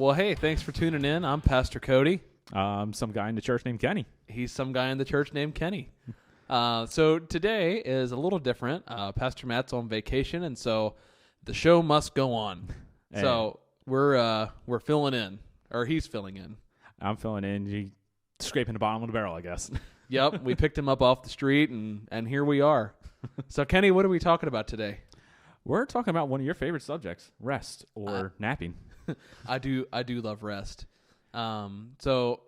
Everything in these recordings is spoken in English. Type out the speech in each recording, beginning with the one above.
Well, hey, thanks for tuning in. I'm Pastor Cody. Some guy in the church named Kenny. He's some guy in the church named Kenny. So today is a little different. Pastor Matt's on vacation, and so the show must go on. Hey. So we're filling in, or he's filling in. I'm filling in. You scraping the bottom of the barrel, I guess. Yep, we picked him up off the street, and here we are. So Kenny, what are we talking about today? We're talking about one of your favorite subjects, rest or napping. I do love rest. So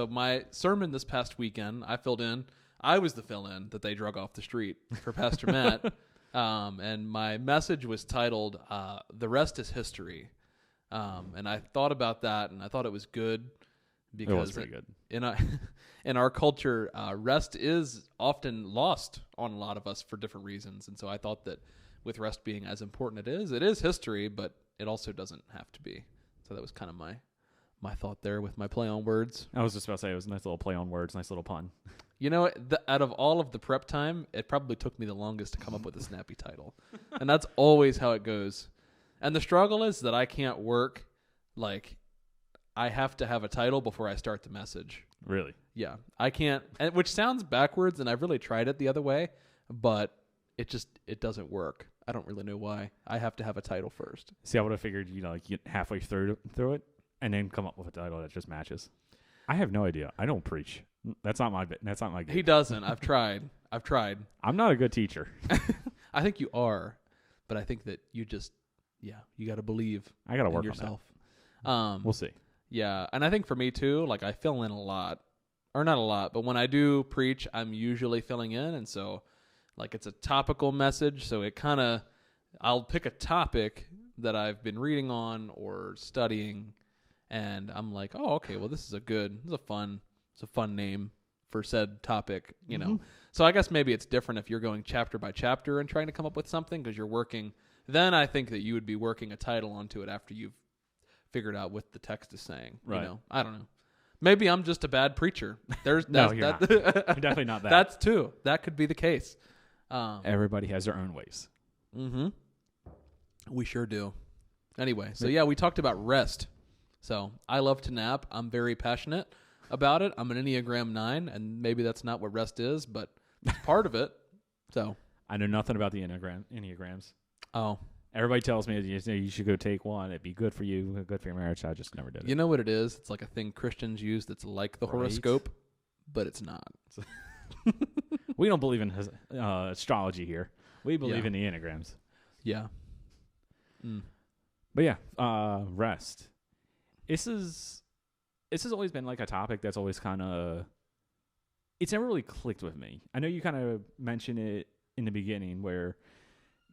my sermon this past weekend, I filled in. I was the fill-in that they drug off the street for Pastor Matt. And my message was titled, "The Rest is History." And I thought about that, and I thought it was good because it was pretty good. In our culture, rest is often lost on a lot of us for different reasons. And so I thought that with rest being as important it is history, but it also doesn't have to be. So that was kind of my thought there with my play on words. I was just about to say it was a nice little play on words, nice little pun. You know, out of all of the prep time, it probably took me the longest to come up with a snappy title. And that's always how it goes. And the struggle is that I can't work, I have to have a title before I start the message. Really? Yeah, I can't, which sounds backwards, and I've really tried it the other way, but it doesn't work. I don't really know why. I have to have a title first. See, I would have figured, get halfway through it and then come up with a title that just matches. I have no idea. I don't preach. That's not my game. He doesn't. I've tried. I'm not a good teacher. I think you are, but I think that you got to believe. I got to work yourself. On that. We'll see. Yeah, and I think for me too, I fill in a lot, or not a lot, but when I do preach, I'm usually filling in, and so it's a topical message, so I'll pick a topic that I've been reading on or studying, and I'm like, oh, okay, well, this is a fun name for said topic, Mm-hmm. So I guess maybe it's different if you're going chapter by chapter and trying to come up with something, because you're working. Then I think that you would be working a title onto it after you've figured out what the text is saying. Right. I don't know. Maybe I'm just a bad preacher. No, you're not. You're definitely not that. That's too. That could be the case. Everybody has their own ways. Mm-hmm. We sure do. Anyway, so yeah, we talked about rest. So I love to nap. I'm very passionate about it. I'm an Enneagram 9, and maybe that's not what rest is, but it's part of it. So I know nothing about the Enneagrams. Oh. Everybody tells me you should go take one. It'd be good for you, good for your marriage. I just never did it. You know what it is? It's like a thing Christians use that's like the horoscope, but it's not. We don't believe in astrology here. We believe in the Enneagrams. Yeah. Mm. But yeah, rest. This has always been a topic that's always it's never really clicked with me. I know you kind of mentioned it in the beginning where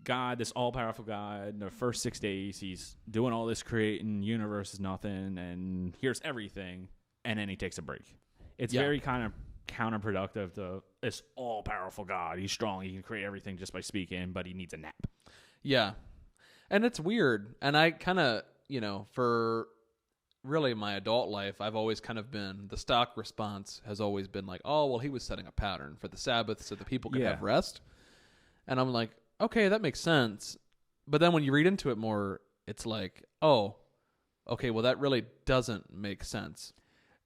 God, this all-powerful God, in the first 6 days, he's doing all this creating, universe is nothing, and here's everything, and then he takes a break. It's very kind of counterproductive to this all-powerful God. He's strong. He can create everything just by speaking, but he needs a nap. Yeah. And it's weird. And I kind of, for really my adult life, I've always kind of been, the stock response has always been oh, well, he was setting a pattern for the Sabbath so the people could have rest. And I'm like, okay, that makes sense. But then when you read into it more, it's oh, okay, well, that really doesn't make sense.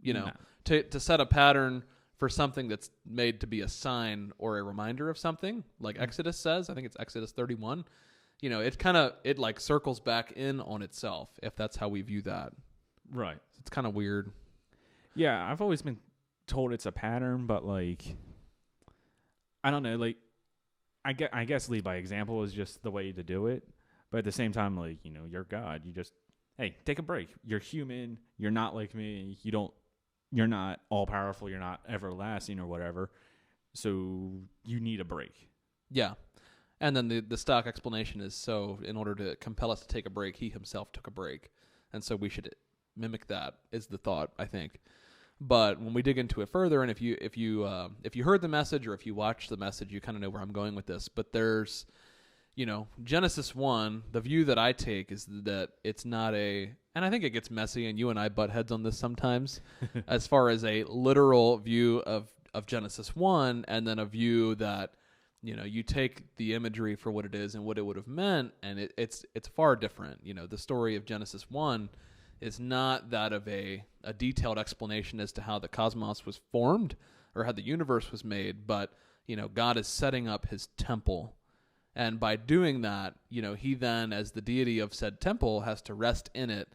To set a pattern for something that's made to be a sign or a reminder of something, like Exodus says, I think it's Exodus 31, it circles back in on itself, if that's how we view that. Right. It's kind of weird. Yeah, I've always been told it's a pattern, but I don't know, I guess lead by example is just the way to do it. But at the same time, you're God. You just, hey, take a break. You're human. You're not like me. You're not all powerful. You're not everlasting or whatever. So you need a break. Yeah. And then the stock explanation is, so in order to compel us to take a break, he himself took a break. And so we should mimic that is the thought, I think. But when we dig into it further, and if you heard the message or if you watched the message, you kind of know where I'm going with this. But there's, Genesis 1, the view that I take is that it's not and I think it gets messy, and you and I butt heads on this sometimes, as far as a literal view of Genesis 1, and then a view that, you take the imagery for what it is and what it would have meant, and it's far different. The story of Genesis 1 is not that of a detailed explanation as to how the cosmos was formed or how the universe was made, but, God is setting up his temple. And by doing that, he then, as the deity of said temple, has to rest in it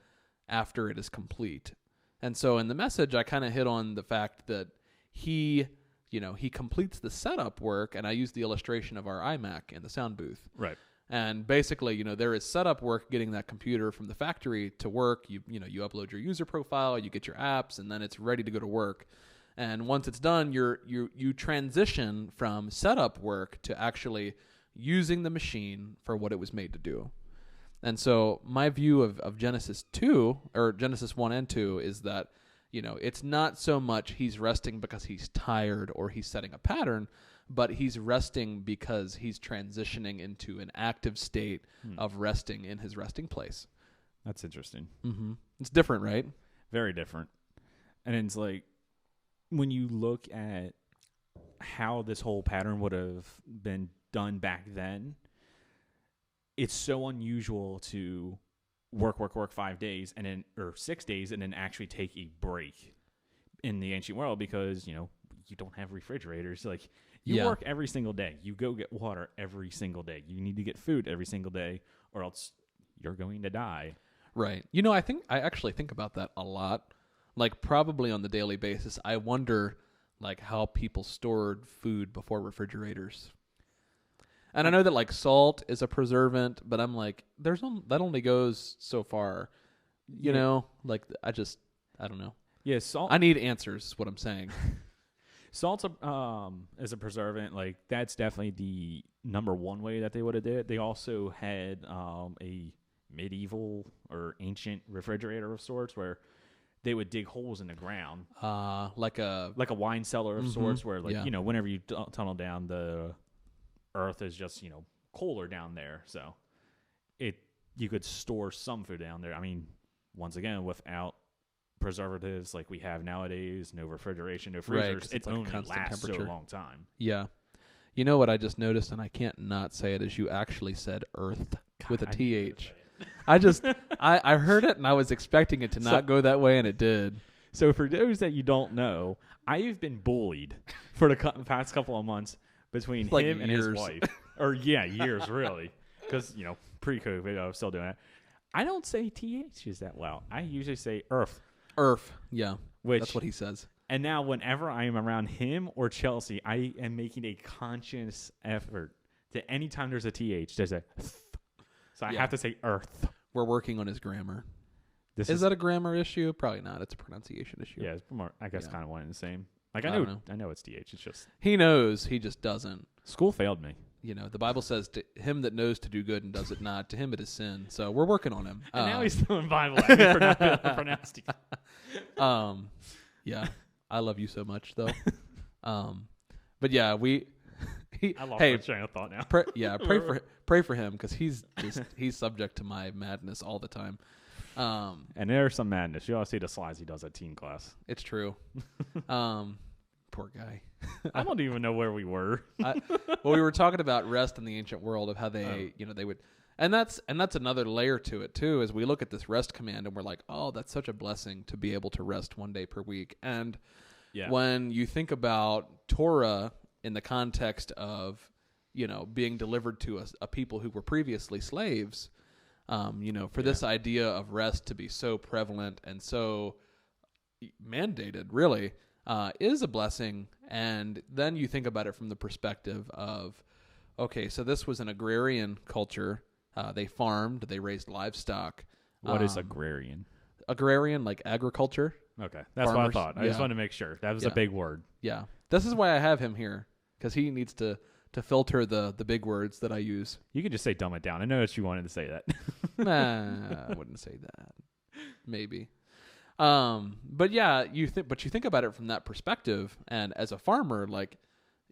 after it is complete. And so in the message, I kind of hit on the fact that he completes the setup work, and I use the illustration of our iMac in the sound booth. Right. And basically, there is setup work getting that computer from the factory to work. You upload your user profile, you get your apps, and then it's ready to go to work. And once it's done, you transition from setup work to actually using the machine for what it was made to do. And so my view of Genesis 2, or Genesis 1 and 2, is that, it's not so much he's resting because he's tired or he's setting a pattern, but he's resting because he's transitioning into an active state of resting in his resting place. That's interesting. Mm-hmm. It's different, right? Very different. And it's like, when you look at how this whole pattern would have been done back then, it's so unusual to work 5 days or 6 days and then actually take a break in the ancient world, because you don't have refrigerators. Like, you work every single day, you go get water every single day, you need to get food every single day, or else you're going to die. Right. I actually think about that a lot. Like, probably on the daily basis, I wonder like how people stored food before refrigerators. And I know that like salt is a preservant, but I'm like, that only goes so far, like I don't know. Yeah. Salt. I need answers is what I'm saying. Salt's as a preservant, like that's definitely the number one way that they would have did it. They also had a medieval or ancient refrigerator of sorts where they would dig holes in the ground, like a wine cellar of sorts, where whenever you tunnel down, the earth is just colder down there, so you could store some food down there. I mean, once again, without preservatives like we have nowadays, no refrigeration, no freezers, right, it like only lasts so long time. Yeah. You know what I just noticed, and I can't not say it, is you actually said earth with a TH. I heard it and I was expecting it to not go that way, and it did. So for those that you don't know, I've been bullied for the past couple of months between like him and years. his wife. Or years really. Because, pre-COVID, I was still doing it. I don't say THs that well. I usually say earth. Earth, yeah. That's what he says. And now whenever I am around him or Chelsea, I am making a conscious effort to anytime there's a TH, there's a th. So I have to say earth. We're working on his grammar. Is that a grammar issue? Probably not. It's a pronunciation issue. Yeah, it's more, I guess, kind of one and the same. Like I know it's TH. It's just he knows. He just doesn't. School failed me. The Bible says, to him that knows to do good and does it not, to him it is sin. So we're working on him. And now he's throwing Bible at me for not being able to pronounce it. Yeah. I love you so much, though. But yeah, I lost my train of thought now. Pray for him, because he's subject to my madness all the time. And there's some madness. You ought to see the slides he does at teen class. It's true. Poor guy. I don't even know where we were. We were talking about rest in the ancient world, of how they, they would, and that's another layer to it too. As we look at this rest command, and we're like, oh, that's such a blessing to be able to rest one day per week. And when you think about Torah in the context of, being delivered to a people who were previously slaves, for this idea of rest to be so prevalent and so mandated, really, is a blessing. And then you think about it from the perspective of, okay, so this was an agrarian culture. They farmed, they raised livestock. What is agrarian? Agrarian, like agriculture. Okay, that's Farmers. what I thought. I just wanted to make sure. That was a big word. Yeah, this is why I have him here, because he needs to filter the big words that I use. You could just say dumb it down. I noticed you wanted to say that. Nah, I wouldn't say that. Maybe. But yeah, you think about it from that perspective, and as a farmer, like,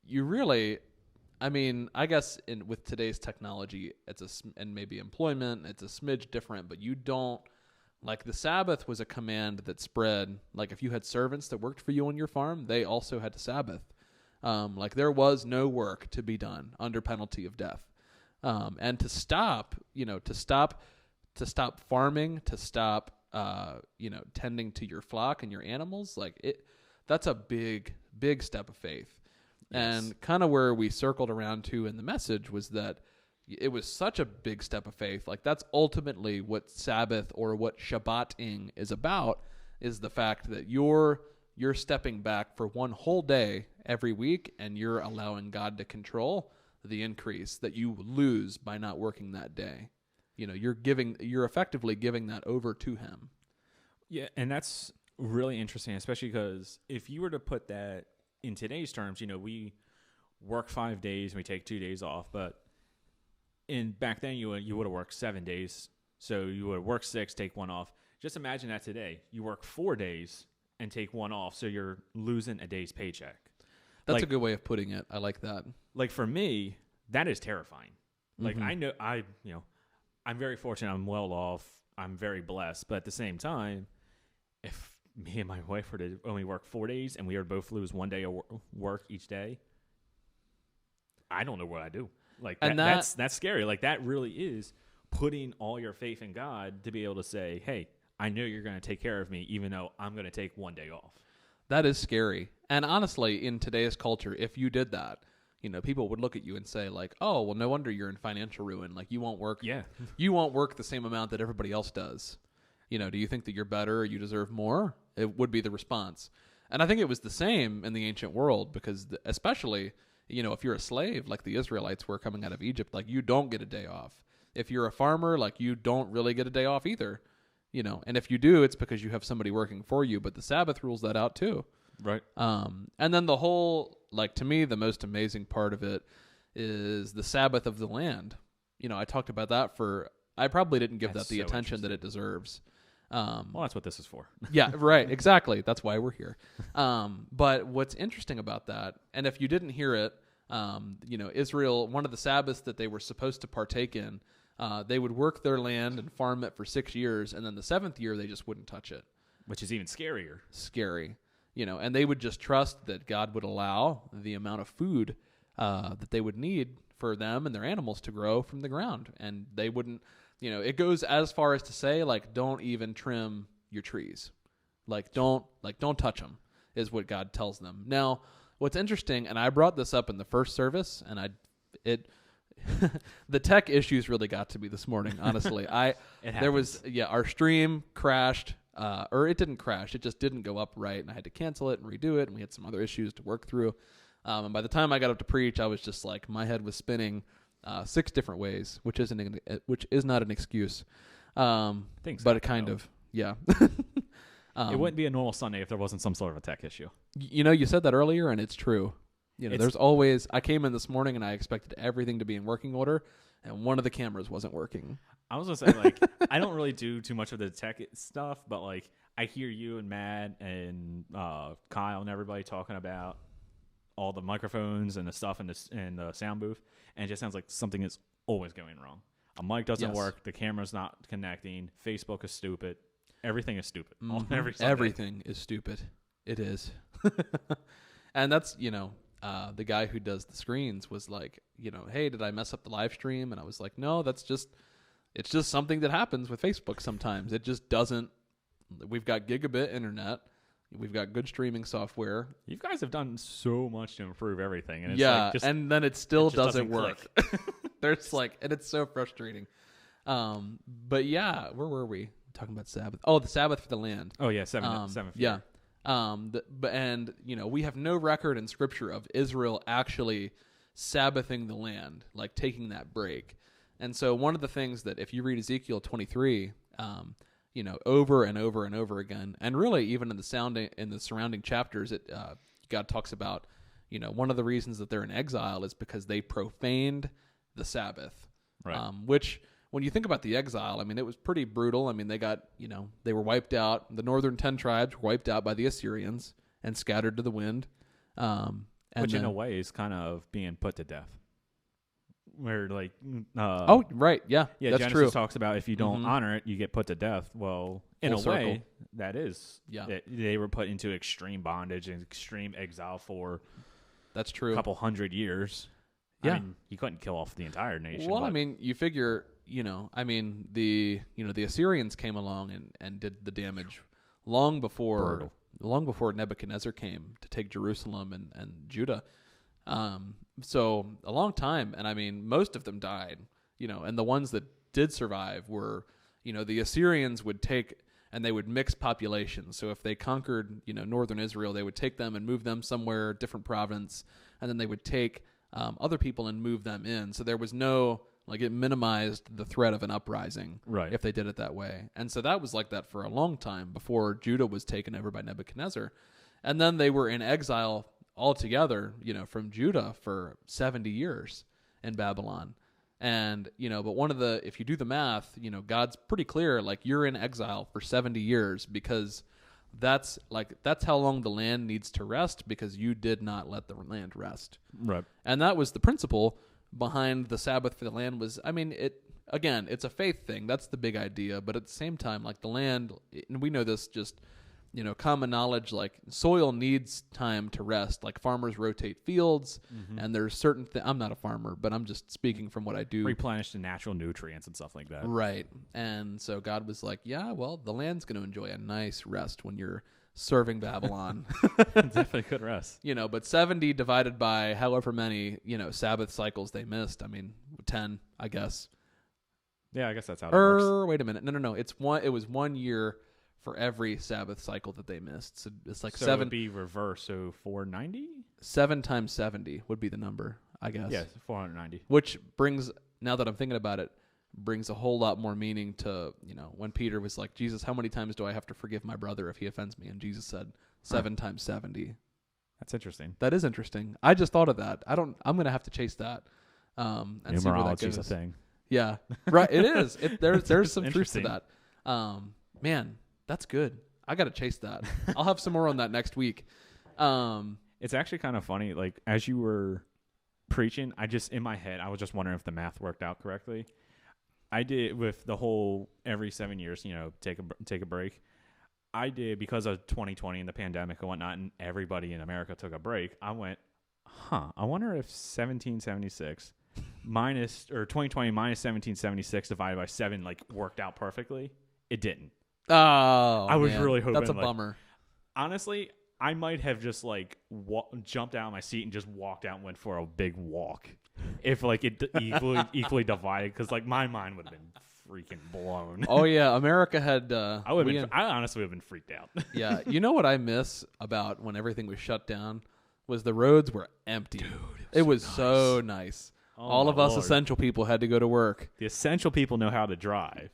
you really, I mean, I guess with today's technology, and maybe employment, it's a smidge different, but you don't, like, the Sabbath was a command that spread. Like, if you had servants that worked for you on your farm, they also had to Sabbath. Like, there was no work to be done under penalty of death. And to stop farming, to stop tending to your flock and your animals, that's a big step of faith. Yes. And kind of where we circled around to in the message was that it was such a big step of faith. Like that's ultimately what Sabbath or what Shabbating is about, is the fact that you're stepping back for one whole day every week, and you're allowing God to control the increase that you lose by not working that day. You're effectively giving that over to him. Yeah, and that's really interesting, especially because if you were to put that in today's terms, we work 5 days and we take 2 days off, but back then you would have worked 7 days, so you would work 6, take 1 off. Just imagine that today. You work 4 days and take 1 off, so you're losing a day's paycheck. That's a good way of putting it. I like that. Like for me, that is terrifying. Like I'm very fortunate. I'm well off. I'm very blessed. But at the same time, if me and my wife were to only work 4 days and we were to both lose 1 day of work each day, I don't know what I do. Like that's scary. Like that really is putting all your faith in God to be able to say, hey, I know you're going to take care of me, even though I'm going to take 1 day off. That is scary. And honestly, in today's culture, if you did that, people would look at you and say like, oh, well, no wonder you're in financial ruin. Like you won't work. Yeah. You won't work the same amount that everybody else does. Do you think that you're better or you deserve more? It would be the response. And I think it was the same in the ancient world, because especially, if you're a slave, like the Israelites were coming out of Egypt, like you don't get a day off. If you're a farmer, like you don't really get a day off either. And if you do, it's because you have somebody working for you, but the Sabbath rules that out too. Right. And then the whole, to me, the most amazing part of it is the Sabbath of the land. I talked about that I probably didn't give that the attention that it deserves. Well, that's what this is for. Yeah, right. Exactly. That's why we're here. But what's interesting about that, and if you didn't hear it, Israel, one of the Sabbaths that they were supposed to partake in, they would work their land and farm it for 6 years, and then the 7th year they just wouldn't touch it. Which is even scarier. Scary. And they would just trust that God would allow the amount of food that they would need for them and their animals to grow from the ground. And they wouldn't, it goes as far as to say, don't even trim your trees. Don't touch them, is what God tells them. Now, what's interesting, and I brought this up in the first service, and the tech issues really got to me this morning, honestly. Our stream crashed, or it didn't crash, it just didn't go up right, and I had to cancel it and redo it, and we had some other issues to work through. And by the time I got up to preach, I was just like, my head was spinning 6 different ways, which is not an excuse. But it kind of, yeah. It wouldn't be a normal Sunday if there wasn't some sort of a tech issue. You said that earlier, and it's true. There's always, I came in this morning and I expected everything to be in working order, and one of the cameras wasn't working. I was going to say, I don't really do too much of the tech stuff, but, I hear you and Matt and Kyle and everybody talking about all the microphones and the stuff in the sound booth, and it just sounds like something is always going wrong. A mic doesn't work, the camera's not connecting, Facebook is stupid, everything is stupid. Mm-hmm. Everything is stupid. It is. And that's, the guy who does the screens was like, hey, did I mess up the live stream? And I was like, no, it's just something that happens with Facebook sometimes. It just doesn't. We've got gigabit internet. We've got good streaming software. You guys have done so much to improve everything. And it's and then it still doesn't work. There's and it's so frustrating. But yeah, where were we? Talking about Sabbath. Oh, the Sabbath for the land. Oh yeah, seventh yeah. We have no record in Scripture of Israel actually Sabbathing the land, taking that break. And so one of the things that if you read Ezekiel 23, over and over and over again, and really even in the surrounding chapters, God talks about, one of the reasons that they're in exile is because they profaned the Sabbath, right. Which, when you think about the exile, it was pretty brutal. They got, they were wiped out. The northern 10 tribes were wiped out by the Assyrians and scattered to the wind. Which in a way is kind of being put to death. Where oh, right. Yeah, that's Genesis true. Talks about if you don't honor it, you get put to death. Well, in a way, that is. Yeah. They were put into extreme bondage and extreme exile for that's true. a couple hundred years. Yeah. I mean, you couldn't kill off the entire nation. Well, but I mean, you figure, the Assyrians came along and did the damage long before Brutal. Nebuchadnezzar came to take Jerusalem and Judah. So a long time, and I mean, most of them died, and the ones that did survive were, the Assyrians would take and they would mix populations. So if they conquered, northern Israel, they would take them and move them somewhere, different province, and then they would take other people and move them in. So there was no, it minimized the threat of an uprising Right. if they did it that way. And so that was like that for a long time before Judah was taken over by Nebuchadnezzar. And then they were in exile altogether, from Judah for 70 years in Babylon. And, but if you do the math, God's pretty clear, you're in exile for 70 years because that's how long the land needs to rest because you did not let the land rest. Right. And that was the principle behind the Sabbath for the land was, it's a faith thing. That's the big idea. But at the same time, the land, and we know this just, common knowledge, soil needs time to rest. Farmers rotate fields, and there's certain I'm not a farmer, but I'm just speaking from what I do. Replenish the natural nutrients and stuff like that. Right. And so God was like, yeah, well, the land's going to enjoy a nice rest when you're serving Babylon. Definitely could rest. But 70 divided by however many, Sabbath cycles they missed. 10, I guess. Yeah, I guess that's how it works. Wait a minute. No. It was 1 year for every Sabbath cycle that they missed. So it's So 7. it would be reverse. So 490? 7 times 70 would be the number, I guess. Yes, 490. Which brings, now that I'm thinking about it, brings a whole lot more meaning to, when Peter was like, Jesus, how many times do I have to forgive my brother if he offends me? And Jesus said 7 times 70. That's interesting. That is interesting. I just thought of that. I'm going to have to chase that. And see where that Numerology is goes. a thing. Yeah, right. It is. There's some truth to Interesting. that. Man, that's good. I got to chase that. I'll have some more on that next week. It's actually kind of funny. As you were preaching, in my head, I was just wondering if the math worked out correctly. I did with the whole every 7 years, take a break. I did because of 2020 and the pandemic and whatnot, and everybody in America took a break. I went, I wonder if 1776 minus or 2020 minus 1776 divided by 7 worked out perfectly. It didn't. Oh, I was man. really hoping That's a bummer. Honestly, I might have just jumped out of my seat and just walked out and went for a big walk if it equally divided, because my mind would have been freaking blown. Oh yeah, America had. I honestly would have been freaked out. Yeah, you know what I miss about when everything was shut down was the roads were empty. Dude, it was so nice. Oh, all of us essential people had to go to work. The essential people know how to drive.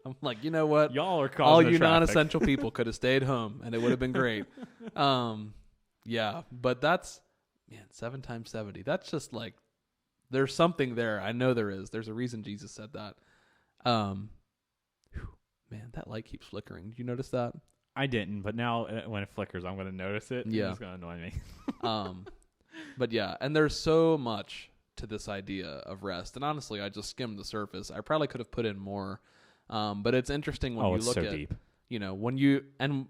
I'm like, you know what? Y'all are causing all the you traffic. non-essential people could have stayed home, and it would have been great. Yeah, but that's 7 times 70. That's just there's something there. I know there is. There's a reason Jesus said that. Man, that light keeps flickering. Did you notice that? I didn't, but now when it flickers, I'm going to notice it. Yeah, it's going to annoy me. But yeah, and there's so much to this idea of rest, and honestly, I just skimmed the surface. I probably could have put in more. But it's interesting when you it's look so at, deep. When you, and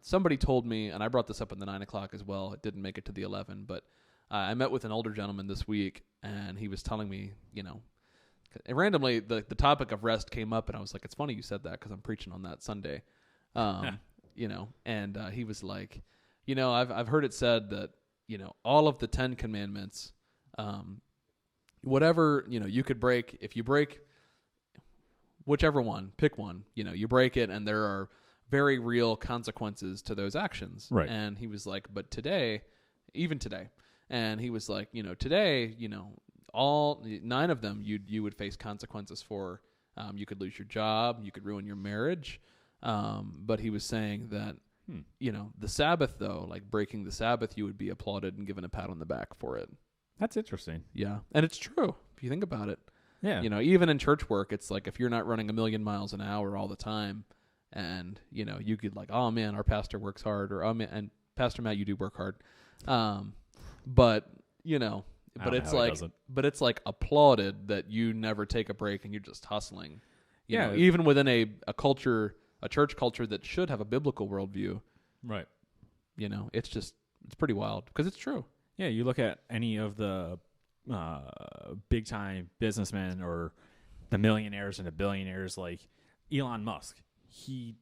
somebody told me, and I brought this up in the 9 o'clock as well. It didn't make it to the 11, but I met with an older gentleman this week, and he was telling me, randomly the topic of rest came up, and I was like, it's funny you said that because I'm preaching on that Sunday, and he was like, I've heard it said that, all of the 10 commandments, whatever, you could break, if you break whichever one, pick one, you break it and there are very real consequences to those actions. Right. And he was like, but today, even today, and he was like, today, all 9 of them you would face consequences for. You could lose your job, you could ruin your marriage. But he was saying that, the Sabbath though, breaking the Sabbath, you would be applauded and given a pat on the back for it. That's interesting. Yeah. And it's true if you think about it. Yeah. Even in church work, it's if you're not running 1,000,000 miles an hour all the time, and you could oh man, our pastor works hard, or oh man, and Pastor Matt, you do work hard, but it's applauded that you never take a break and you're just hustling. You know, even within a culture, a church culture that should have a biblical worldview. Right. It's pretty wild because it's true. Yeah, you look at any of the big time businessmen or the millionaires and the billionaires like Elon Musk. He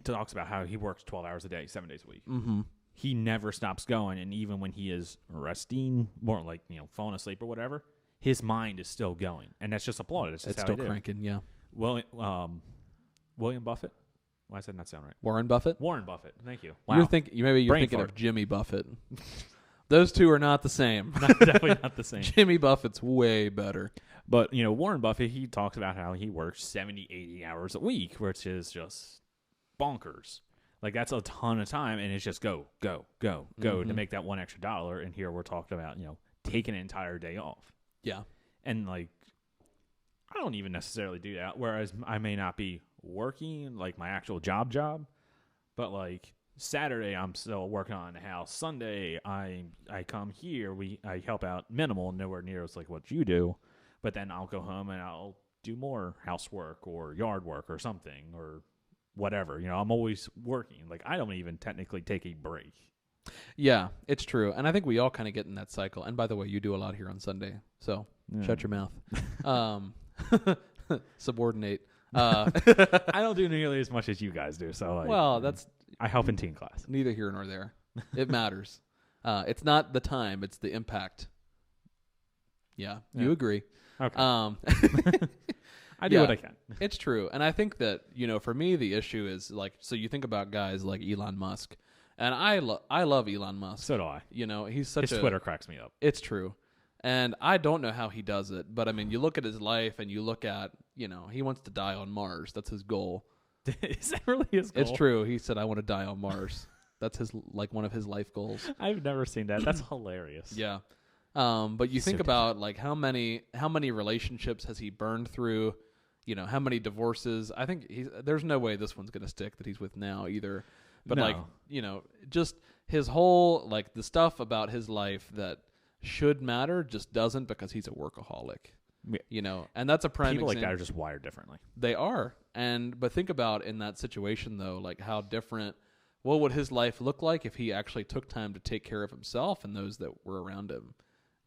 talks about how he works 12 hours a day, 7 days a week. Mm-hmm. He never stops going. And even when he is resting, more like, falling asleep or whatever, his mind is still going. And that's just applauded. It's still cranking, yeah. William Buffett? Why does that not sound right? Warren Buffett? Warren Buffett. Thank you. Wow. You're thinking of Jimmy Buffett. Those two are not the same. Definitely not the same. Jimmy Buffett's way better. But, Warren Buffett, he talks about how he works 70, 80 hours a week, which is just bonkers. Like, that's a ton of time, and it's just go to make that one extra dollar. And here we're talking about, taking an entire day off. Yeah. And, like, I don't even necessarily do that, whereas I may not be working, like, my actual job, but, like, Saturday I'm still working on the house. Sunday I come here, I help out minimal, nowhere near as like what you do, but then I'll go home and I'll do more housework or yard work or something or whatever. I'm always working. Like, I don't even technically take a break. Yeah, it's true. And I think we all kind of get in that cycle. And by the way, you do a lot here on Sunday, so shut your mouth. Subordinate. I don't do nearly as much as you guys do. So, like, I help in teen class. Neither here nor there. It matters. It's not the time; it's the impact. Yeah, you agree. Okay. I do Yeah, what I can. It's true. And I think that, for me, the issue is, like, so you think about guys like Elon Musk, and I love Elon Musk. So do I. He's such His Twitter cracks me up. It's true. And I don't know how he does it, but I mean, you look at his life and you look at, he wants to die on Mars. That's his goal. Is that really his goal? It's true. He said, I want to die on Mars. That's one of his life goals. I've never seen that. That's hilarious. Yeah. But you think about, like, how many relationships has he burned through? How many divorces? I think there's no way this one's going to stick that he's with now either. But no. Just his whole, like, the stuff about his life that should matter just doesn't, because he's a workaholic. And that's a prime people example. Like that are just wired differently. They are. But think about in that situation, though, like, how different, what would his life look like if he actually took time to take care of himself and those that were around him?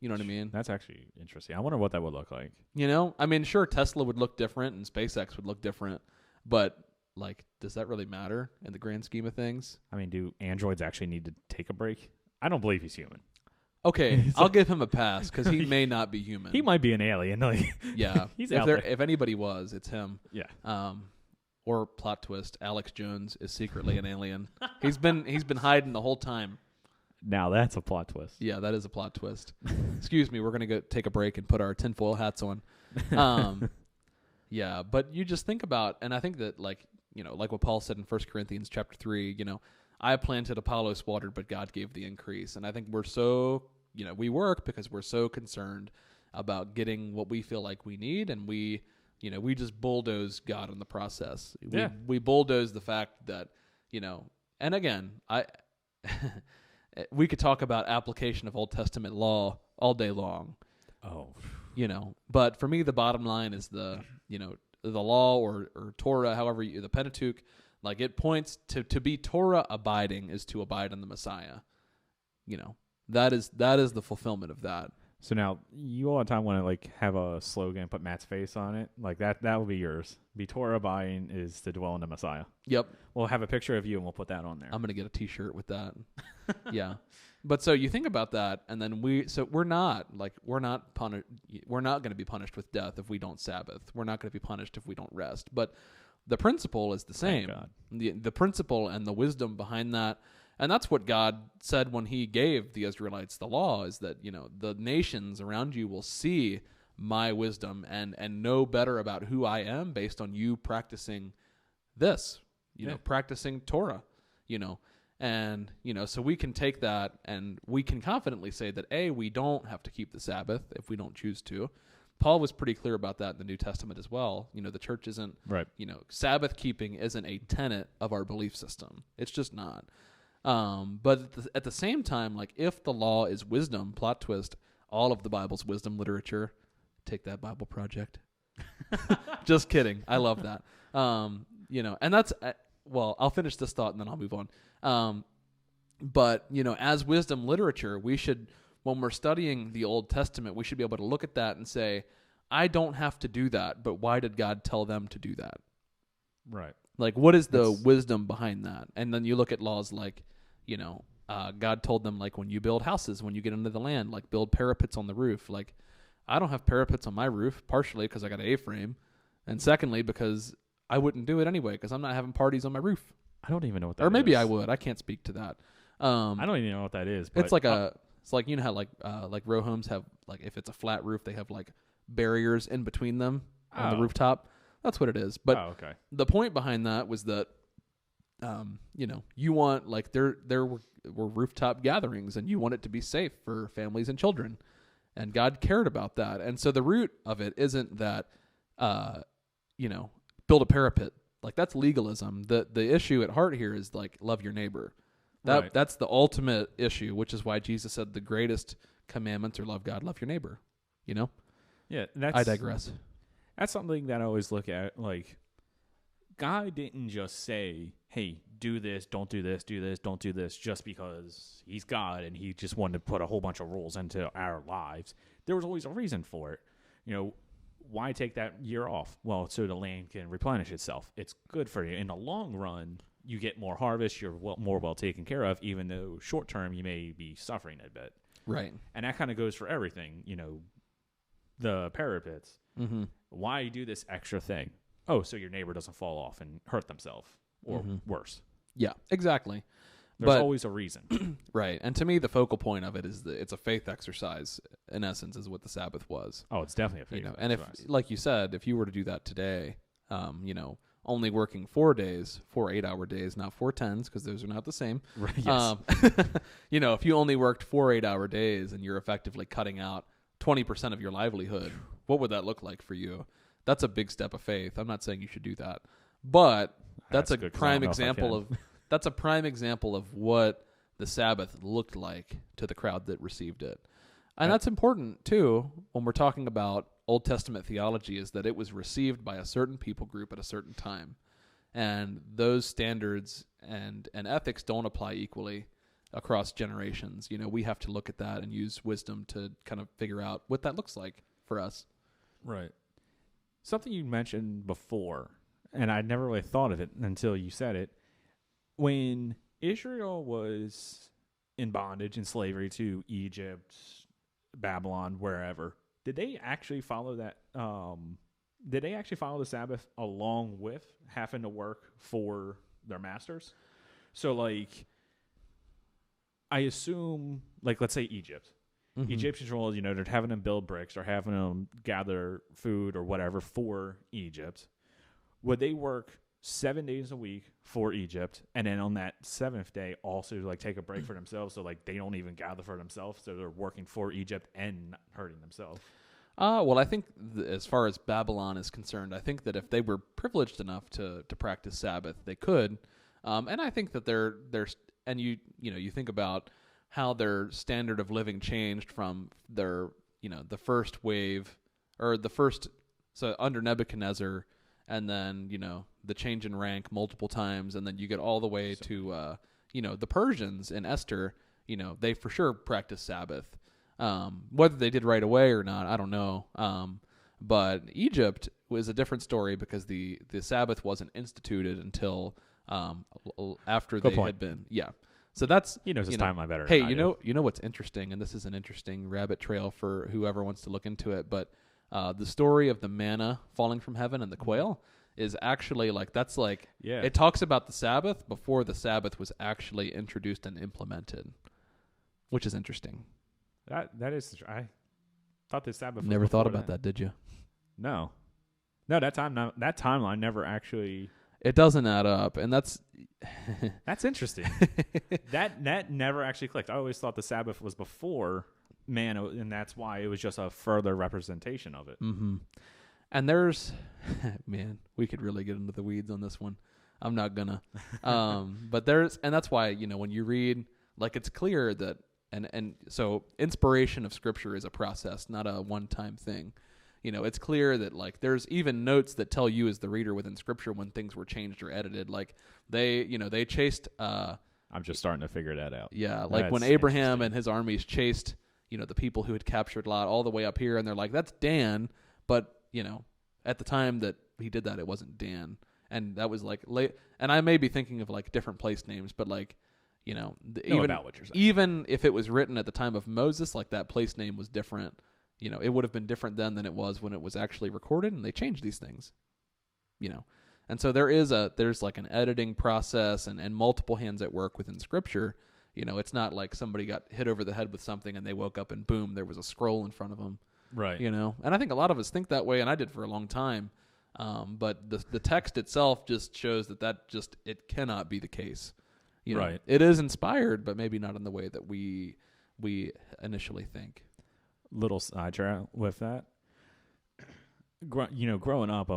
You know what I mean? That's actually interesting. I wonder what that would look like. I mean, sure, Tesla would look different and SpaceX would look different, but, like, does that really matter in the grand scheme of things? I mean, do androids actually need to take a break? I don't believe he's human. Okay, I'll give him a pass because he may not be human. He might be an alien. Like, yeah, he's out there. If anybody was, it's him. Yeah. Or plot twist: Alex Jones is secretly an alien. He's been hiding the whole time. Now that's a plot twist. Yeah, that is a plot twist. Excuse me, we're gonna go take a break and put our tinfoil hats on. Yeah, but you just think about, and I think that, like what Paul said in 1 Corinthians chapter 3, I planted, Apollos watered, but God gave the increase. And I think we're so, we work because we're so concerned about getting what we feel like we need, and we just bulldoze God in the process. Yeah. We bulldoze the fact that, and again, we could talk about application of Old Testament law all day long. Oh. But for me, the bottom line is the law or Torah, however the Pentateuch. Like, it points to be Torah abiding is to abide in the Messiah. That is the fulfillment of that. So now you all the time want to, like, have a slogan, put Matt's face on it. Like, that will be yours. Be Torah abiding is to dwell in the Messiah. Yep. We'll have a picture of you and we'll put that on there. I'm going to get a t-shirt with that. Yeah. But so you think about that, and then we're not going to be punished with death if we don't Sabbath. We're not going to be punished if we don't rest. But the principle is the same. Thank God. The principle and the wisdom behind that, and that's what God said when he gave the Israelites the law, is that, the nations around you will see my wisdom and know better about who I am based on you practicing this, practicing Torah, and, so we can take that and we can confidently say that, A, we don't have to keep the Sabbath if we don't choose to. Paul was pretty clear about that in the New Testament as well. The church isn't, right. Sabbath keeping isn't a tenet of our belief system. It's just not. But at the same time, like, if the law is wisdom, plot twist, all of the Bible's wisdom literature, take that Bible Project. Just kidding. I love that. And that's, I'll finish this thought and then I'll move on. But, as wisdom literature, we should when we're studying the Old Testament, we should be able to look at that and say, I don't have to do that, but why did God tell them to do that? Right. Like, what is the wisdom behind that? And then you look at laws like, God told them, like, when you build houses, when you get into the land, like, build parapets on the roof. Like, I don't have parapets on my roof, partially because I got an A-frame, and secondly because I wouldn't do it anyway because I'm not having parties on my roof. I don't even know what that is. Or maybe I would. I can't speak to that. I don't even know what that is. But it's like it's like, you know how like row homes have, like, if it's a flat roof, they have like barriers in between them on the rooftop. That's what it is. But okay. The point behind that was that, you want, like, there were rooftop gatherings and you want it to be safe for families and children. And God cared about that. And so the root of it isn't that, build a parapet. Like, that's legalism. The issue at heart here is, like, love your neighbor. That's the ultimate issue, which is why Jesus said the greatest commandments are love God, love your neighbor. Yeah, I digress. That's something that I always look at. Like, God didn't just say, hey, do this, don't do this, do this, don't do this, just because he's God and he just wanted to put a whole bunch of rules into our lives. There was always a reason for it. Why take that year off? Well, so the land can replenish itself. It's good for you. In the long run, you get more harvest, you're more well taken care of, even though short term you may be suffering a bit. Right. And that kind of goes for everything. The parapets. Mm-hmm. Why do this extra thing? Oh, so your neighbor doesn't fall off and hurt themselves or worse. Yeah, exactly. There's always a reason. Right. And to me, the focal point of it is that it's a faith exercise, in essence, is what the Sabbath was. Oh, it's definitely a faith exercise. And if, like you said, if you were to do that today, only working 4 days, 4 8-hour days, not 4 10s, because those are not the same. Right, yes. If you only worked 4 8-hour days and you're effectively cutting out 20% of your livelihood, what would that look like for you? That's a big step of faith. I'm not saying you should do that, but that's a prime example of that's a prime example of what the Sabbath looked like to the crowd that received it. And that's important too when we're talking about Old Testament theology, is that it was received by a certain people group at a certain time. And those standards and ethics don't apply equally across generations. We have to look at that and use wisdom to kind of figure out what that looks like for us. Right. Something you mentioned before, and I'd never really thought of it until you said it. When Israel was in bondage and slavery to Egypt, Babylon, wherever, did they actually follow that? Did they actually follow the Sabbath along with having to work for their masters? So, like, I assume, like, let's say Egypt. Mm-hmm. Egyptians were, they're having them build bricks or having them gather food or whatever for Egypt. Would they work 7 days a week for Egypt, and then on that seventh day also, like, take a break for themselves, so, like, they don't even gather for themselves, so they're working for Egypt and not hurting themselves? Well, I think as far as Babylon is concerned, I think that if they were privileged enough to practice Sabbath, they could. And I think that they're and you think about how their standard of living changed from their, the first wave or the first, so under Nebuchadnezzar, and then, the change in rank multiple times. And then you get all the way to, the Persians in Esther, they for sure practice Sabbath. Whether they did right away or not, I don't know. But Egypt was a different story because the Sabbath wasn't instituted until after they had been. Yeah. So that's, he knows his timeline better. Hey, you know what's interesting, and this is an interesting rabbit trail for whoever wants to look into it, but the story of the manna falling from heaven and the quail is actually it talks about the Sabbath before the Sabbath was actually introduced and implemented, which is interesting. That is, I thought the Sabbath was never thought about that, did you? No, that timeline never actually. It doesn't add up, and that's interesting. that never actually clicked. I always thought the Sabbath was before manna, and that's why it was just a further representation of it. Mm-hmm. And there's, man, we could really get into the weeds on this one. I'm not gonna. But and that's why, when you read, like, it's clear that, and so inspiration of Scripture is a process, not a one-time thing. It's clear that, like, there's even notes that tell you as the reader within Scripture when things were changed or edited. Like, they chased. I'm just starting to figure that out. Yeah, like when Abraham and his armies chased, the people who had captured Lot all the way up here, and they're like, that's Dan, but at the time that he did that, it wasn't Dan, and that was like late. And I may be thinking of like different place names, but like even about what you're saying. Even if it was written at the time of Moses, like that place name was different. It would have been different then than it was when it was actually recorded, and they changed these things. And so there's like an editing process and multiple hands at work within Scripture. It's not like somebody got hit over the head with something and they woke up and boom, there was a scroll in front of them. Right. And I think a lot of us think that way, and I did for a long time. But the text itself just shows that just it cannot be the case. Right. It is inspired, but maybe not in the way that we initially think. Little sidetrack with that. Growing up,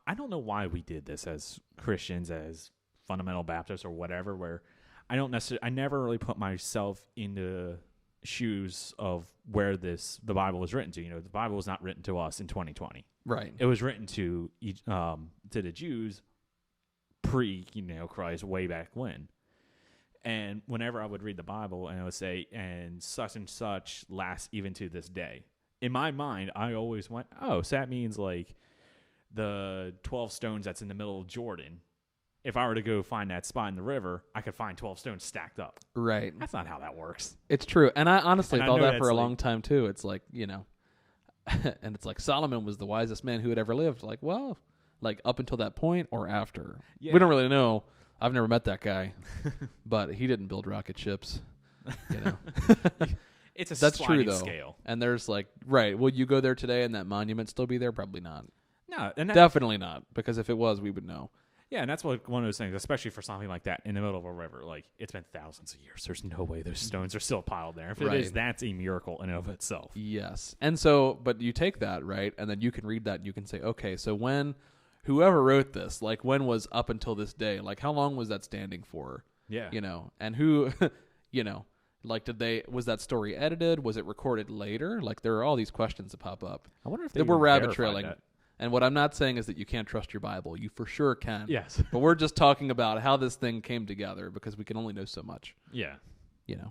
I don't know why we did this as Christians, as fundamental Baptists or whatever, where I never really put myself in the shoes of where the Bible was written to. The Bible was not written to us in 2020. Right. It was written to the Jews pre, Christ, way back when. And whenever I would read the Bible and I would say, and such lasts even to this day, in my mind, I always went, oh, so that means like the 12 stones that's in the middle of Jordan. If I were to go find that spot in the river, I could find 12 stones stacked up. Right. That's not how that works. It's true. And I honestly thought that for a long like, time too. It's like, and it's like Solomon was the wisest man who had ever lived. Like, well, like up until that point or after. Yeah. We don't really know. I've never met that guy, but he didn't build rocket ships. It's a that's true though. Scale. And there's like, right. Will you go there today and that monument still be there? Probably not. No, definitely not. Because if it was, we would know. Yeah, and that's one of those things, especially for something like that in the middle of a river. Like, it's been thousands of years. There's no way those stones are still piled there. If it is, that's a miracle in and of itself. Yes. And so, but you take that, right? And then you can read that and you can say, okay, so whoever wrote this, like when was up until this day? Like how long was that standing for? Yeah. And who, like was that story edited? Was it recorded later? Like there are all these questions that pop up. I wonder if they were rabbit trailing. That. And what I'm not saying is that you can't trust your Bible. You for sure can. Yes. But we're just talking about how this thing came together because we can only know so much. Yeah. Yeah,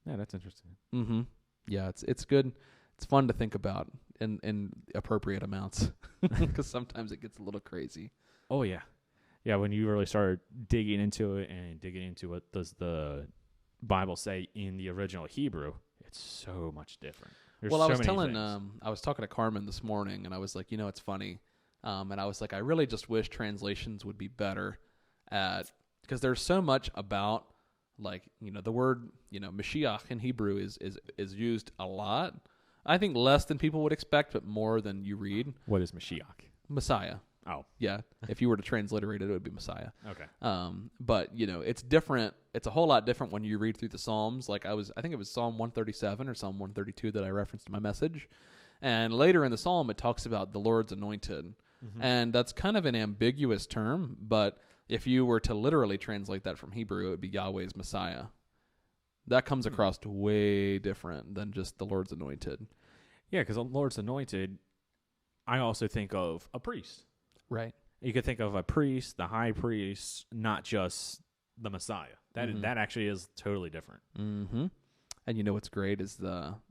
that's interesting. Mm-hmm. Yeah, it's good. It's fun to think about in appropriate amounts because sometimes it gets a little crazy. Oh, yeah. Yeah, when you really start digging into it and digging into what does the Bible say in the original Hebrew, it's so much different. There's well, I was I was talking to Carmen this morning, and I was like, it's funny. And I was like, I really just wish translations would be better because there's so much about, like, the word, Mashiach in Hebrew is used a lot. I think less than people would expect, but more than you read. What is Mashiach? Messiah. Oh. Yeah. If you were to transliterate it would be Messiah. Okay. But, it's different. It's a whole lot different when you read through the Psalms. Like I think it was Psalm 137 or Psalm 132 that I referenced in my message. And later in the Psalm, it talks about the Lord's anointed. Mm-hmm. And that's kind of an ambiguous term, but if you were to literally translate that from Hebrew, it would be Yahweh's Messiah. That comes across way different than just the Lord's anointed. Yeah, because the Lord's anointed, I also think of a priest. Right. You could think of a priest, the high priest, not just the Messiah. That actually is totally different. Mm-hmm. And what's great is so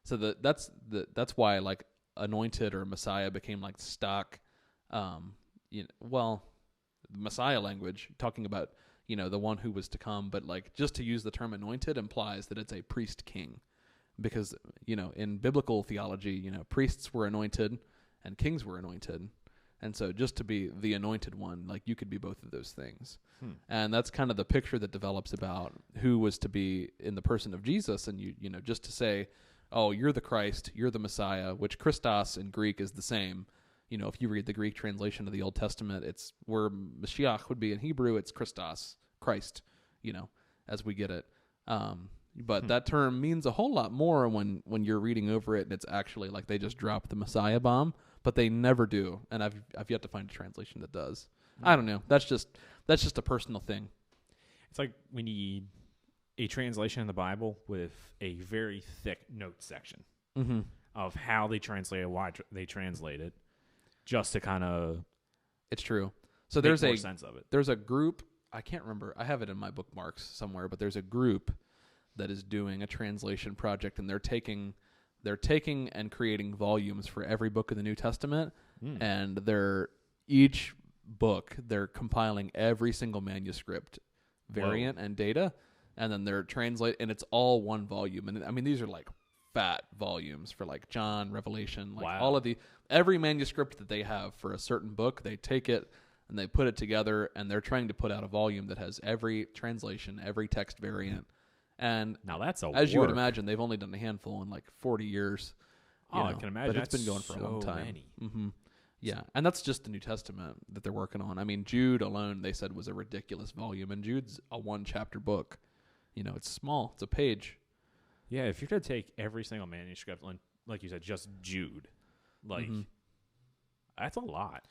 that's why like anointed or Messiah became like stock, the Messiah language talking about the one who was to come, but like just to use the term anointed implies that it's a priest king, because in biblical theology priests were anointed and kings were anointed. And so just to be the anointed one, like you could be both of those things. And that's kind of the picture that develops about who was to be in the person of Jesus. And just to say, oh, you're the Christ, you're the Messiah, which Christos in Greek is the same. If you read the Greek translation of the Old Testament, it's where Mashiach would be in Hebrew, it's Christos, Christ, as we get it. But that term means a whole lot more when you're reading over it and it's actually like they just dropped the Messiah bomb. But they never do, and I've yet to find a translation that does. I don't know. That's just a personal thing. It's like we need a translation in the Bible with a very thick note section of how they translate it, why they translate it, just to kind of. It's true. So there's sense of it. There's a group. I can't remember. I have it in my bookmarks somewhere, but there's a group that is doing a translation project, and they're taking and creating volumes for every book of the New Testament, and each book they're compiling every single manuscript variant and data, and then they're and it's all one volume. And I mean, these are like fat volumes for like John, Revelation, like all of every manuscript that they have for a certain book, they take it and they put it together, and they're trying to put out a volume that has every translation, every text variant. And now that's as you would imagine, they've only done a handful in like 40 years. I can imagine. But it's been going for a long time. Mm-hmm. Yeah, and that's just the New Testament that they're working on. I mean, Jude alone, they said, was a ridiculous volume, and Jude's a 1-chapter book. It's small. It's a page. Yeah, if you're to take every single manuscript, like you said, just Jude, that's a lot.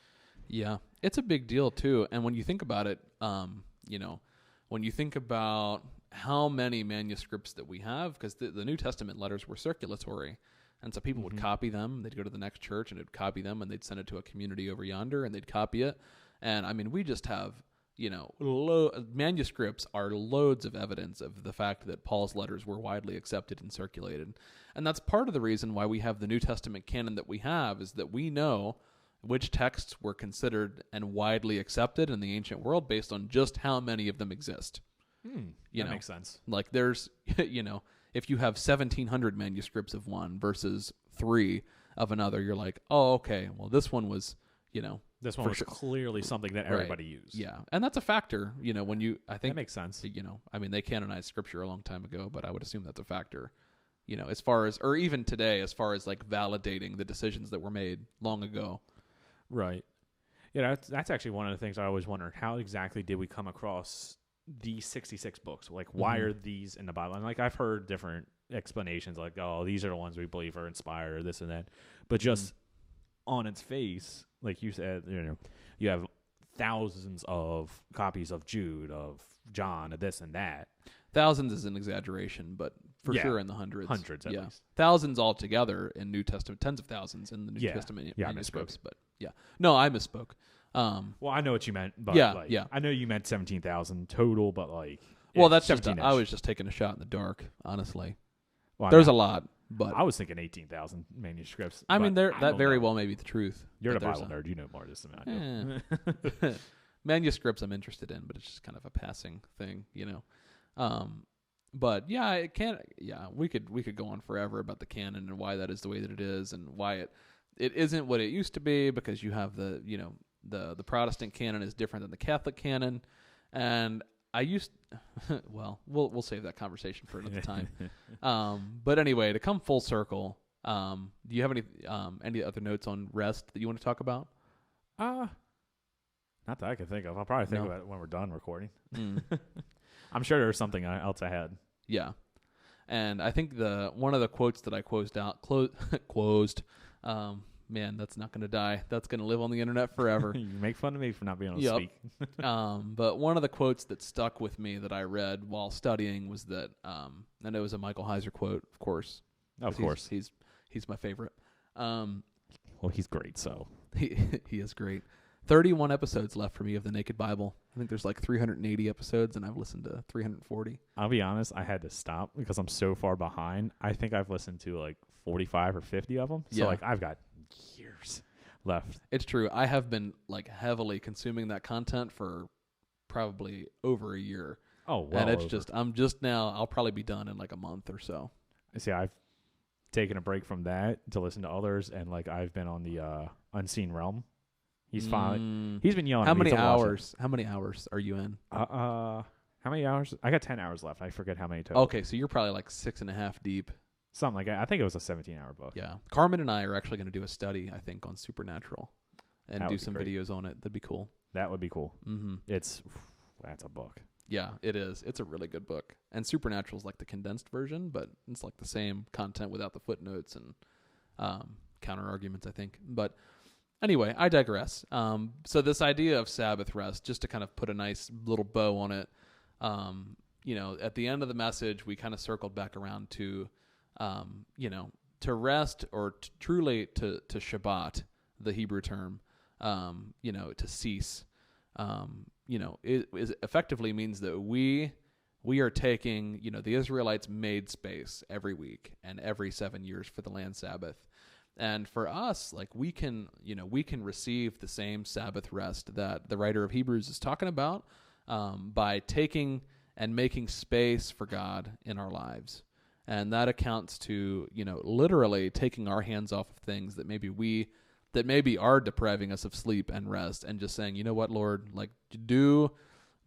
Yeah, it's a big deal too. And when you think about it, when you think about how many manuscripts that we have, because the New Testament letters were circulatory, and so people would copy them. They'd go to the next church and they'd copy them, and they'd send it to a community over yonder, and they'd copy it. And I mean, we just have manuscripts are loads of evidence of the fact that Paul's letters were widely accepted and circulated. And that's part of the reason why we have the New Testament canon that we have, is that we know which texts were considered and widely accepted in the ancient world based on just how many of them exist. That makes sense. Like there's, if you have 1,700 manuscripts of one versus 3 of another, you're like, oh, okay, well, this one was, this one was clearly something that everybody used. Yeah, and that's a factor, I think that makes sense. I mean, they canonized scripture a long time ago, but I would assume that's a factor, as far as, or even today, as far as like validating the decisions that were made long ago. Right. Yeah, that's actually one of the things I always wondered. How exactly did we come across these 66 books? Like, why are these in the Bible? And like, I've heard different explanations, like, oh, these are the ones we believe are inspired, or this and that. But just on its face, like you said, you have thousands of copies of Jude, of John, of this and that. Thousands is an exaggeration, but for sure in the hundreds. Hundreds, at least. Thousands altogether in New Testament, tens of thousands in the New Testament manuscripts. But no, I misspoke. Well, I know what you meant, but I know you meant 17,000 total, but like, well, that's just I was just taking a shot in the dark, honestly. Well, there's a lot, but I was thinking 18,000 manuscripts. I mean, that very well may be the truth. You're the Bible nerd; you know more of this than I do. Manuscripts I'm interested in, but it's just kind of a passing thing, But yeah, it can't. Yeah, we could go on forever about the canon and why that is the way that it is, and why it isn't what it used to be, because you have the Protestant canon is different than the Catholic canon, and we'll save that conversation for another time. But anyway, to come full circle, do you have any other notes on rest that you want to talk about? Not that I can think of. I'll probably think about it when we're done recording. I'm sure there's something else I had. Yeah. And I think one of the quotes that I closed, man, that's not going to die. That's going to live on the internet forever. You make fun of me for not being able to speak. But one of the quotes that stuck with me that I read while studying was that, and it was a Michael Heiser quote, of course. Of course. He's my favorite. Well, he's great, so. He is great. 31 episodes left for me of the Naked Bible. I think there's like 380 episodes, and I've listened to 340. I'll be honest, I had to stop because I'm so far behind. I think I've listened to like 45 or 50 of them. So like I've got years left. It's true. I have been like heavily consuming that content for probably over a year. Oh, wow. And it's I'm just now, I'll probably be done in like a month or so. See, I've taken a break from that to listen to others, and like I've been on the Unseen Realm. He's fine. He's been yelling. How many hours? How many hours are you in? How many hours? I got 10 hours left. I forget how many total. Okay, so you're probably like 6.5 deep. Something like that. I think it was a 17-hour book. Yeah. Carmen and I are actually going to do a study, I think, on Supernatural and do some videos on it. That'd be cool. That would be cool. Mm-hmm. That's a book. Yeah, it is. It's a really good book. And Supernatural is like the condensed version, but it's like the same content without the footnotes and counter arguments, I think. But anyway, I digress. So this idea of Sabbath rest, just to kind of put a nice little bow on it, at the end of the message, we kind of circled back around to, to rest, or truly to Shabbat, the Hebrew term, to cease, it effectively means that we are taking, the Israelites made space every week and every 7 years for the land Sabbath. And for us, like we can receive the same Sabbath rest that the writer of Hebrews is talking about by taking and making space for God in our lives. And that accounts to, literally taking our hands off of things that maybe are depriving us of sleep and rest, and just saying, you know what, Lord, like do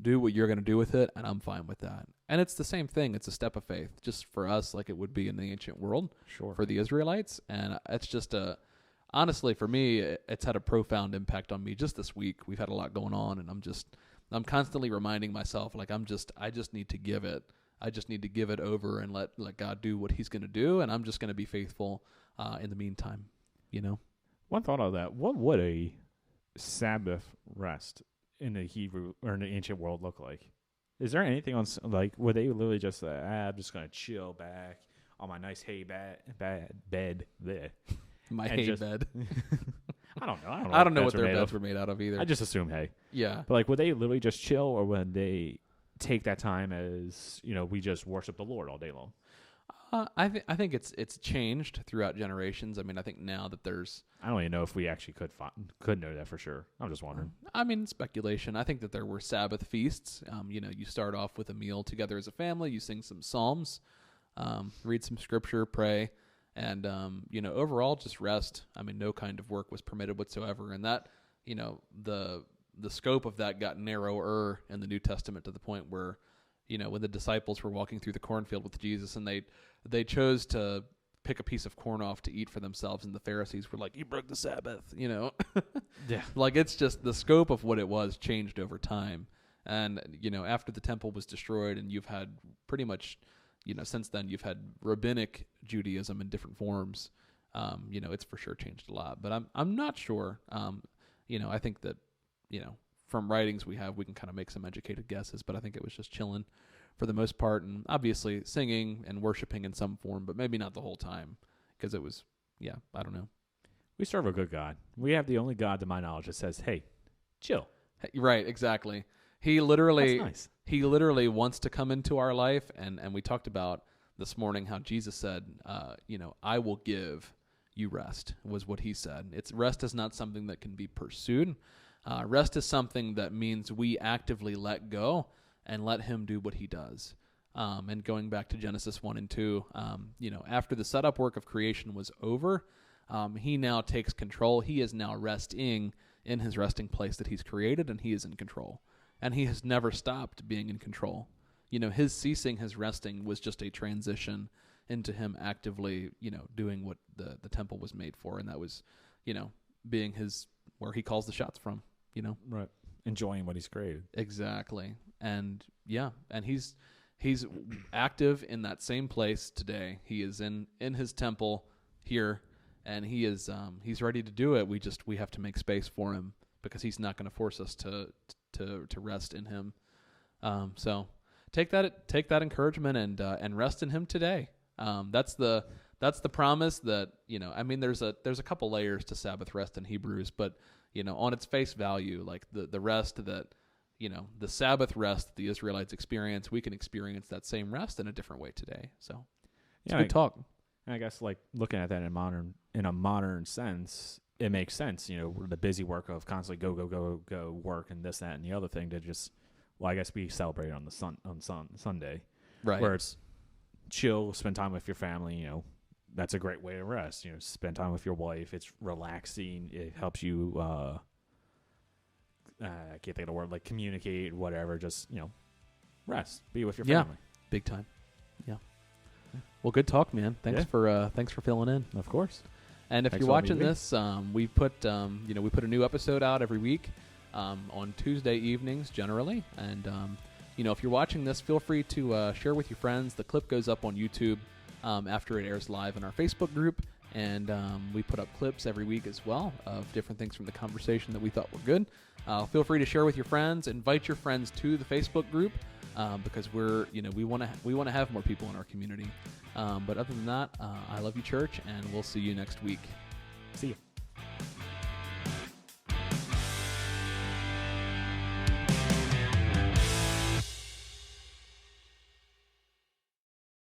what you're going to do with it, and I'm fine with that. And it's the same thing. It's a step of faith, just for us, like it would be in the ancient world for the Israelites. And it's just honestly, for me, it's had a profound impact on me just this week. We've had a lot going on, and I'm constantly reminding myself, like, I just need to give it. I just need to give it over and let God do what he's going to do. And I'm just going to be faithful in the meantime, One thought of that: what would a Sabbath rest in the Hebrew or in the ancient world look like? Is there anything on would they literally just I'm just gonna chill back on my nice hay bed there? My hay bed. I don't know. I don't know what their beds were made out of either. I just assume hay. Yeah. But would they literally just chill, or would they take that time as we just worship the Lord all day long? I think it's changed throughout generations. I mean, I think now that I don't even know if we actually could know that for sure. I'm just wondering. I mean, speculation. I think that there were Sabbath feasts. You start off with a meal together as a family. You sing some psalms, read some scripture, pray, and overall just rest. I mean, no kind of work was permitted whatsoever, and that the scope of that got narrower in the New Testament to the point where when the disciples were walking through the cornfield with Jesus, and they chose to pick a piece of corn off to eat for themselves, and the Pharisees were like, "You broke the Sabbath," Yeah. Like, it's just the scope of what it was changed over time. And, after the temple was destroyed, and you've had pretty much, since then you've had rabbinic Judaism in different forms, it's for sure changed a lot. But I'm not sure. I think that, from writings we can kind of make some educated guesses, but I think it was just chilling for the most part, and obviously singing and worshiping in some form, but maybe not the whole time, because it was, I don't know. We serve a good God. We have the only God, to my knowledge, that says, "Hey, chill." Right, exactly. He literally, That's nice. He literally wants to come into our life, and we talked about this morning how Jesus said, "I will give you rest," was what he said. Rest is not something that can be pursued. Rest is something that means we actively let go and let him do what he does. And going back to Genesis 1 and 2, after the setup work of creation was over, he now takes control. He is now resting in his resting place that he's created, and he is in control. And he has never stopped being in control. His ceasing his resting was just a transition into him actively, doing what the temple was made for, and that was, being where he calls the shots from, Right. Enjoying what he's created. Exactly. And and he's active in that same place today. He is in his temple here, and he's ready to do it. We have to make space for him, because he's not going to force us to rest in him. So take that encouragement and rest in him today. That's the promise that, I mean, there's a couple layers to Sabbath rest in Hebrews, but on its face value, like the rest that, the Sabbath rest that the Israelites experience, we can experience that same rest in a different way today. So it's good talk. I guess looking at that in a modern sense, it makes sense. The busy work of constantly go work and this, that, and the other thing to just, I guess we celebrate on Sunday, right? Where it's chill, spend time with your family. That's a great way to rest. Spend time with your wife. It's relaxing. It helps you. I can't think of the word, communicate, whatever. Just rest. Be with your family. Big time. Yeah. Well, good talk, man. Thanks for filling in. Of course. And if Thanks you're for watching letting me this, we put a new episode out every week on Tuesday evenings generally. And if you're watching this, feel free to share with your friends. The clip goes up on YouTube after it airs live in our Facebook group, and we put up clips every week as well of different things from the conversation that we thought were good. Feel free to share with your friends. Invite your friends to the Facebook group because we want to have more people in our community. But other than that, I love you, church, and we'll see you next week. See you.